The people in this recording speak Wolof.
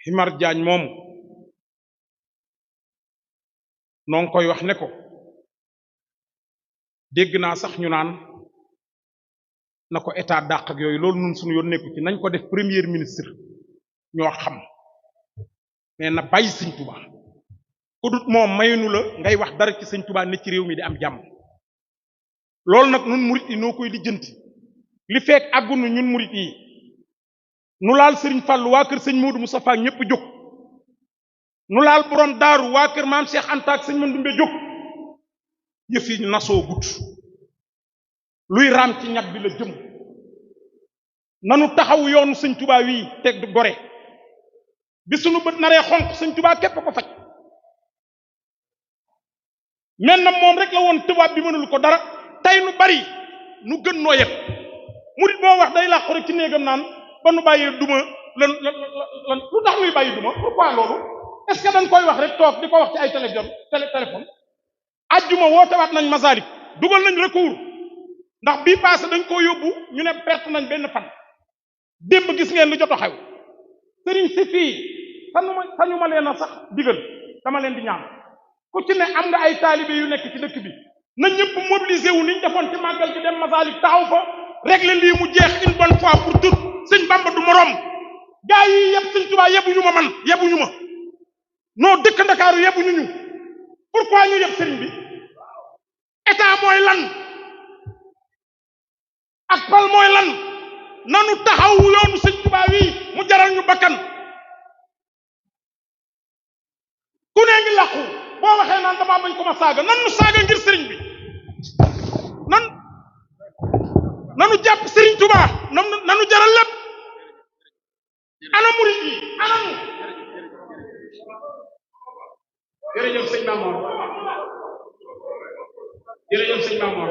Himar Diagne moom noo ngi koy wax ne ko dégg naa sax ñu naan na ko état dàq ak yooyu loolu nun suñu yoon nekku ci nañ ko def premier ministre ñoo xam mais na bàyyi sëñ Tuba ku dut moom maynu la ngay wax dara ci sëñ Tuba ne ci réew mi di am jàmm loolu nag nun murit yi noo koy lijjanti li fekk àggunu ñun murit yi nu laal sëriñ Fàllu waa kër sëñ Moodu Mustafaa ñépp jóg nu laal borom daaru waa kër maam Cheikh Anta ak sëñ Mandumbe jóg yëf yi nasoo gut luy raam ci ñag bi la jëm nanu taxawu yoonu sëñ Tuba wii teg gore bi sunu bët naree xonq sëñ Tuba képp ko faj men na moom rek la woon tubaab bi mënul ko dara tey nu bari nu gën noo yet murit boo wax day làqu rek ci néegam naan ba nu bàyyee duma lan lu tax nuy bàyyi duma pourquoi loolu est-ce que dañ koy wax rek toog di ko wax ci ay téléphone ajjuma wootewaat nañ Masalik dugal nañ recours ndax bii passé dañ koo yóbbu ñu ne perte nañ benn fan démb gis ngeen lu jot a xew sëriñ si fii sañu ma leen a sax digal dama leen di ñaan ku ci ne am nga ay taalibe yu nekk ci dëkk bi na ñëpp mobiliser wu niñ defoon ci màggal gi dem Masalik taxaw fa régler lii mu jeex une bonne fois pour tout sëñ Bamba du morom gaa yi yëpp sëñ Tuubaa yebuñu ma man yebuñu ma noo dëkk Ndakaaru yebuñu ñu pourquoi ñu yëpp sëriñ bi état mooy lan ak pal mooy lan nanu taxaw yoonu sëñ Tuubaa wi mu jaral ñu bakkan ku ne ngi làqu boo waxee naan damaa bañ ko ma saaga nan nu saaga ngir sëriñ bi nanu jàpp sëriñ Tuubaa nanu jaral lépp ana murid yi ana nu jërëjëf sëñ Mamoor